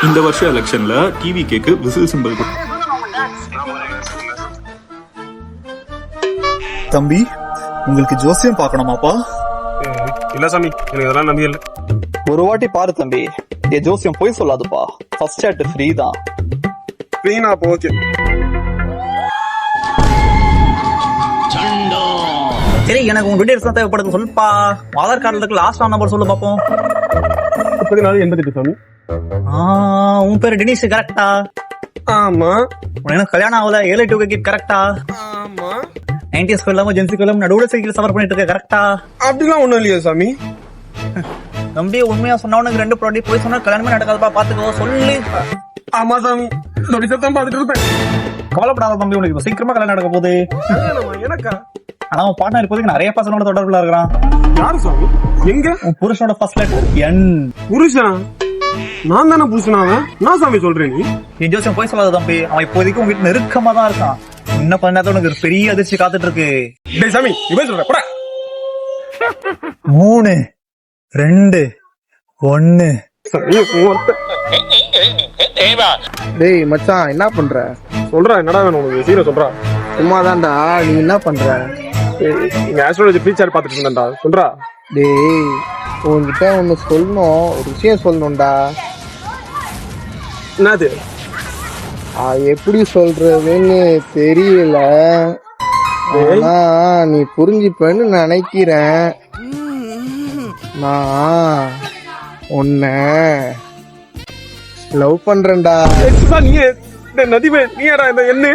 இந்த வருஷம் எலெக்ஷன்ல டிவி கேக்கு விசில் சிம்பிள். தம்பி, உங்களுக்கு ஜோசியம் பார்க்கணுமாப்பா? இல்ல சாமி, எனக்கு இதெல்லாம் நம்பிக்கை இல்லை. ஒரு வாட்டி பாரு தம்பி, என் ஜோசியம் போய் சொல்லாதுப்பா. ஃபர்ஸ்ட் சாட் ஃப்ரீ தான். ஃப்ரீனா அப்போ ஓகே. சரி, எனக்கு உங்க டீடைல்ஸ் தான் தேவைப்படுது, சொல்லுப்பா. ஆதார் கார்டுல இருக்க லாஸ்ட் நம்பர் சொல்லு பாப்போம். 3488 சாமி. உன் பேரு டெனிஸ் கரெக்டா? ஆமா. உனக்கு கல்யாணம் ஆகல, 7 கிட் கரெக்டா? ஆமா. 90s இல்லாம ஜென்சி இல்லாம நடுவுல சைக்கிள் சஃபர் பண்ணிட்டு இருக்க கரெக்டா? அப்படிலாம் ஒண்ணும் இல்லையா சாமி? நம்பி உண்மையா சொன்னவனுக்கு 2 ப்ராடி போய் சொன்னா கல்யாணமே நடக்காதுப்பா, பாத்துக்கோ சொல்லு. ஆமா சாமி, நொடிசத்தான் பாத்துட்டு இருப்பேன். கவலைப்படாத தம்பி, உனக்கு இப்ப சீக்கிரமா கல்யாணம் நடக்க போகுது. எனக்கா? ஆனா உன் பார்ட்னர் இப்போதைக்கு நிறைய பசங்களோட தொடர்புல இருக்கிறான். யாரு சாமி? எங்க? உன் புருஷனோட ஃபர்ஸ்ட் லெட்டர் N. புருஷனா? நான் தானே புருஷனாவ? நான் சாமி சொல்றேன். நீ என் ஜோசியம் போய் சொல்லாத தம்பி, அவன் இப்போதைக்கு உங்ககிட்ட நெருக்கமா தான் இருக்கான். இன்னும் பண்ண நேரத்துல உனக்கு ஒரு பெரிய அதிர்ச்சி காத்துட்டு இருக்கு. டேய் சாமி, இவன் சொல்ற போடா. 3 2 1. சாமி ஒருத்த. டேய் மச்சான், என்ன பண்ற? சொல்றா, என்னடா வேணும் உனக்கு? சீக்கிரம் சொல்றா. சும்மாதான்டா. நீ என்ன பண்ற? இங்க ஆஸ்ட்ராலஜி ஃபீச்சர் பாத்துட்டு இருந்தேன்டா. சொல்றா. டேய், உன்கிட்ட ஒண்ணு சொல்லணும், ஒரு விஷயம் சொல்லணும்டா. என்னது? எப்படி சொல்றதுன்னு தெரியல. ஆனா நீ புரிஞ்சுப்பேன்னு நினைக்கிறேன். நான் உன்னை லவ் பண்றேன்டா. நீ நதிவே, நீடா இந்த என்ன?